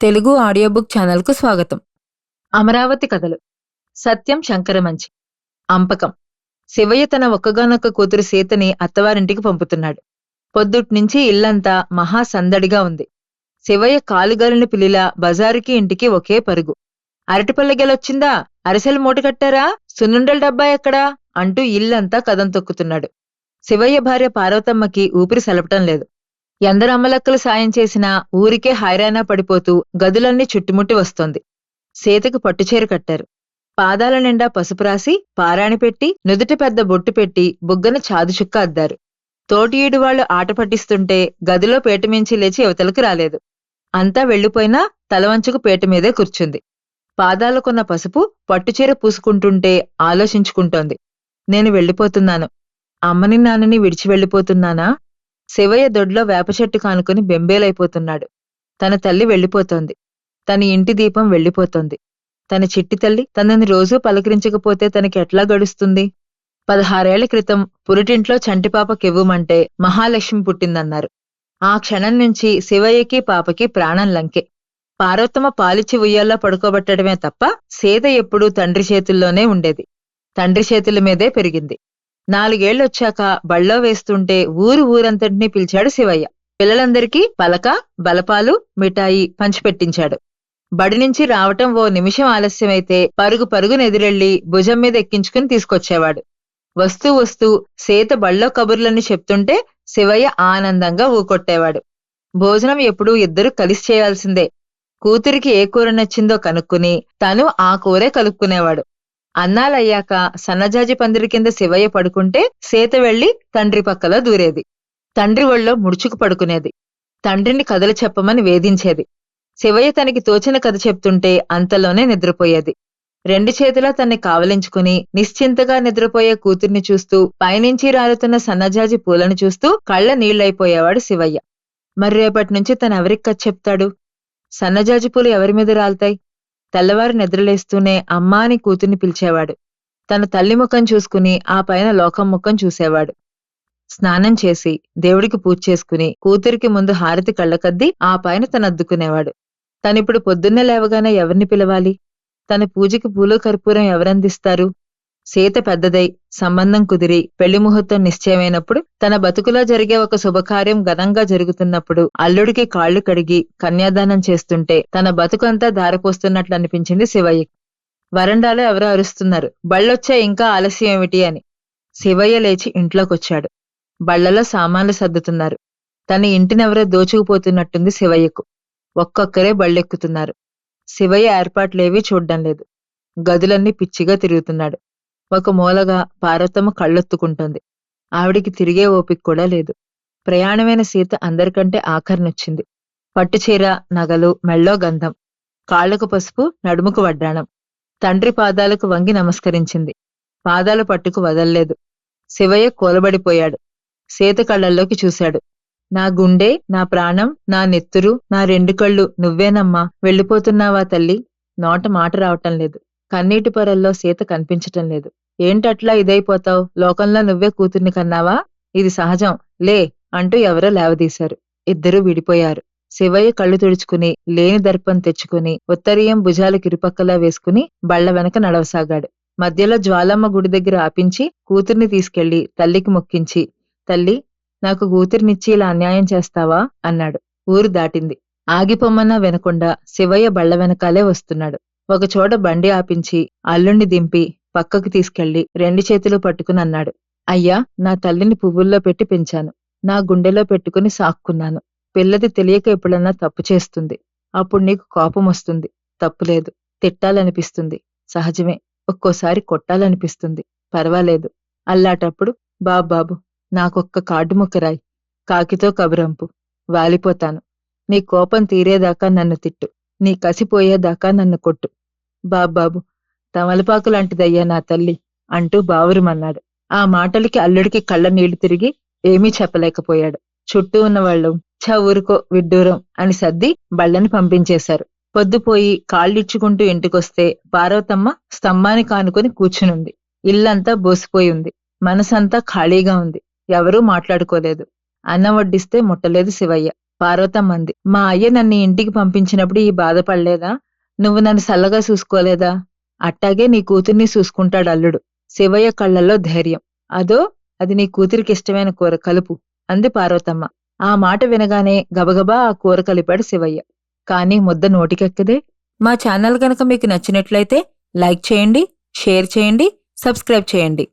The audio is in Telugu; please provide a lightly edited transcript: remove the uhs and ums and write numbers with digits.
తెలుగు ఆడియో బుక్ ఛానల్కు స్వాగతం. అమరావతి కథలు. సత్యం శంకరమంచి. అంపకం. శివయ్య తన ఒక్కగానొక్క కూతురు సీతని అత్తవారింటికి పంపుతున్నాడు. పొద్దుట్నుంచి ఇల్లంతా మహా సందడిగా ఉంది. శివయ్య కాలుగాలిన పిల్లిలా బజారుకి ఇంటికి ఒకే పరుగు. అరటిపళ్ళ గెలొచ్చిందా? అరిసెలు మూటకట్టారా? సున్నుండల డబ్బా ఎక్కడా? అంటూ ఇల్లంతా కదం తొక్కుతున్నాడు. శివయ్య భార్య పార్వతమ్మకి ఊపిరి సలపటం లేదు. ఎందరు అమ్మలక్కలు సాయం చేసినా ఊరికే హైరానా పడిపోతూ గదులన్నీ చుట్టుముట్టి వస్తోంది. సీతకు పట్టుచీర కట్టారు. పాదాల నిండా పసుపు రాసి పారాణి పెట్టి నుదుట పెద్ద బొట్టు పెట్టి బుగ్గన చాదుచుక్క అద్దారు. తోటి ఈడు వాళ్లు ఆట పట్టిస్తుంటే గదిలో పీటమించి లేచి యువతలకు రాలేదు. అంతా వెళ్లిపోయినా తలవంచుకు పీట మీదే కూర్చుంది. పాదాలకున్న పసుపు పట్టుచీర పూసుకుంటుంటే ఆలోచించుకుంటోంది. నేను వెళ్ళిపోతున్నాను. అమ్మని నాన్నని విడిచి వెళ్ళిపోతున్నానా? శివయ్య దొడ్లో వేపచెట్టు కానుకుని బెంబేలైపోతున్నాడు. తన తల్లి వెళ్ళిపోతోంది. తన ఇంటి దీపం వెళ్ళిపోతోంది. తన చిట్టి తల్లి తనని రోజూ పలకరించకపోతే తనకి ఎట్లా గడుస్తుంది? 16 ఏళ్ల క్రితం పురిటింట్లో చంటిపాప కెవ్వుమంటే మహాలక్ష్మి పుట్టిందన్నారు. ఆ క్షణం నుంచి శివయ్యకి పాపకి ప్రాణం లంకే. పార్వతమ్మ పాలిచ్చి ఉయ్యాల్లో పడుకోబెట్టడమే తప్ప సీత ఎప్పుడూ తండ్రి చేతుల్లోనే ఉండేది. తండ్రి చేతుల మీదే పెరిగింది. 4 ఏళ్లొచ్చాక బళ్ళో వేస్తుంటే ఊరంతటినీ పిలిచాడు శివయ్య. పిల్లలందరికీ పలక, బలపాలు, మిఠాయి పంచిపెట్టించాడు. బడినుంచి రావటం ఓ నిమిషం ఆలస్యమైతే పరుగు పరుగునెదిరెళ్లి భుజం మీద ఎక్కించుకుని తీసుకొచ్చేవాడు. వస్తూ వస్తూ సీత బళ్ళో కబుర్లన్నీ చెప్తుంటే శివయ్య ఆనందంగా ఊకొట్టేవాడు. భోజనం ఎప్పుడూ ఇద్దరూ కలిసి చేయాల్సిందే. కూతురికి ఏ కూర నచ్చిందో కనుక్కుని తను ఆ కూరే కలుపుకునేవాడు. అన్నాలయ్యాక సన్నజాజి పందిరి కింద శివయ్య పడుకుంటే సీత వెళ్లి తండ్రి పక్కలో దూరేది. తండ్రి ఒళ్ళో ముడుచుకు పడుకునేది. తండ్రిని కథలు చెప్పమని వేధించేది. శివయ్య తనకి తోచిన కథ చెప్తుంటే అంతలోనే నిద్రపోయేది. 2 చేతులా తన్ని కావలించుకుని నిశ్చింతగా నిద్రపోయే కూతుర్ని చూస్తూ పైనుంచి రాలుతున్న సన్నజాజి పూలను చూస్తూ కళ్ళ నీళ్లైపోయేవాడు శివయ్య. మరి రేపటినుంచి తనెవరికి కథ చెప్తాడు? సన్నజాజి పూలు ఎవరిమీద రాల్తాయి? తెల్లవారు నిద్రలేస్తూనే అమ్మా అని కూతుర్ని పిలిచేవాడు. తన తల్లి ముఖం చూసుకుని ఆ పైన లోకం ముఖం చూసేవాడు. స్నానం చేసి దేవుడికి పూజ చేసుకుని కూతురికి ముందు హారతి కళ్ళకద్ది ఆ పైన తనద్దుకునేవాడు. తనిప్పుడు పొద్దున్నే లేవగానే ఎవరిని పిలవాలి? తన పూజకి పూలు కర్పూరం ఎవరందిస్తారు? సీత పెద్దదై సంబంధం కుదిరి పెళ్లి ముహూర్తం నిశ్చయమైనప్పుడు తన బతుకులో జరిగే ఒక శుభకార్యం ఘనంగా జరుగుతున్నప్పుడు అల్లుడికి కాళ్లు కడిగి కన్యాదానం చేస్తుంటే తన బతుకంతా దారపోస్తున్నట్లు అనిపించింది శివయ్యకి. వరండాలో ఎవరో అరుస్తున్నారు. బళ్ళొచ్చా, ఇంకా ఆలస్యం ఏమిటి అని. శివయ్య లేచి ఇంట్లోకొచ్చాడు. బళ్లలో సామాన్లు సర్దుతున్నారు. తన ఇంటినెవరో దోచుకుపోతున్నట్టుంది శివయ్యకు. ఒక్కొక్కరే బళ్ళెక్కుతున్నారు. శివయ్య ఏర్పాట్లేవీ చూడ్డం లేదు. గదులన్నీ పిచ్చిగా తిరుగుతున్నాడు. ఒక మూలగా పార్వతమ్మ కళ్ళొత్తుకుంటోంది. ఆవిడికి తిరిగే ఓపిక కూడా లేదు. ప్రయాణమైన సీత అందరికంటే ఆఖరినొచ్చింది. పట్టుచీర, నగలు, మెళ్ళో గంధం, కాళ్లకు పసుపు, నడుముకు వడ్డాణం. తండ్రి పాదాలకు వంగి నమస్కరించింది. పాదాలు పట్టుకు వదల్లేదు. శివయ్య కూలబడిపోయాడు. సీత కళ్ళల్లోకి చూశాడు. నా గుండె, నా ప్రాణం, నా నెత్తురు, నా 2 కళ్ళు నువ్వేనమ్మా. వెళ్ళిపోతున్నావా తల్లి? నోట మాట రావటం లేదు. కన్నీటి పొరల్లో సీత కనిపించటం లేదు. ఏంటట్లా ఇదైపోతావ్? లోకంలో నువ్వే కూతుర్ని కన్నావా? ఇది సహజం, లే అంటూ ఎవరో లేవదీశారు. ఇద్దరూ విడిపోయారు. శివయ్య కళ్ళు తుడుచుకుని లేని దర్పం తెచ్చుకుని ఉత్తరీయం భుజాలకిరుపక్కలా వేసుకుని బళ్ల వెనక నడవసాగాడు. మధ్యలో జ్వాలమ్మ గుడి దగ్గర ఆపించి కూతుర్ని తీసుకెళ్లి తల్లికి మొక్కించి, తల్లి, నాకు కూతుర్నిచ్చి ఇలా అన్యాయం చేస్తావా అన్నాడు. ఊరు దాటింది. ఆగిపోమ్మన్నా వినకుండా శివయ్య బళ్ల వెనకాలే వస్తున్నాడు. ఒకచోట బండి ఆపించి అల్లుణ్ణి దింపి పక్కకు తీసుకెళ్లి 2 చేతులు పట్టుకుని అన్నాడు. అయ్యా, నా తల్లిని పువ్వుల్లో పెట్టి పెంచాను. నా గుండెలో పెట్టుకుని సాక్కున్నాను. పిల్లది తెలియక ఎప్పుడన్నా తప్పు చేస్తుంది. అప్పుడు నీకు కోపం వస్తుంది. తప్పులేదు. తిట్టాలనిపిస్తుంది. సహజమే. ఒక్కోసారి కొట్టాలనిపిస్తుంది. పర్వాలేదు. అల్లాటప్పుడు బాబాబు, నాకొక్క కార్డు ముక్కరాయి. కాకితో కబురంపు. వాలిపోతాను. నీ కోపం తీరేదాకా నన్ను తిట్టు. నీ కసిపోయేదాకా నన్ను కొట్టు. బాబాబు, తమలపాకులాంటిదయ్యా నా తల్లి అంటూ బావురుమన్నాడు. ఆ మాటలకి అల్లుడికి కళ్ళ నీళ్లు తిరిగి ఏమీ చెప్పలేకపోయాడు. చుట్టూ ఉన్నవాళ్లు ఛ ఊరుకో విడ్డూరం అని సర్ది బళ్ళని పంపించేశారు. పొద్దుపోయి కాళ్ళిచ్చుకుంటూ ఇంటికొస్తే పార్వతమ్మ స్తంభాన్ని కానుకొని కూర్చునుంది. ఇల్లంతా బోసిపోయి ఉంది. మనసంతా ఖాళీగా ఉంది. ఎవరూ మాట్లాడుకోలేదు. అన్నం వడ్డిస్తే ముట్టలేదు శివయ్య. పార్వతమ్మ అంది. మా అయ్య నన్ను ఇంటికి పంపించినప్పుడు ఈ బాధపడలేదా? నువ్వు నన్ను సల్లగా చూసుకోలేదా? అట్టాగే నీ కూతుర్ని చూసుకుంటాడు అల్లుడు. శివయ్య కళ్ళల్లో ధైర్యం. అదో అది నీ కూతురికి ఇష్టమైన కూర కలుపు అంది పార్వతమ్మ. ఆ మాట వినగానే గబగబా ఆ కూర కలిపాడు శివయ్య. కానీ ముద్ద నోటికెక్కదే. మా ఛానల్ గనక మీకు నచ్చినట్లయితే లైక్ చేయండి, షేర్ చేయండి, సబ్స్క్రైబ్ చేయండి.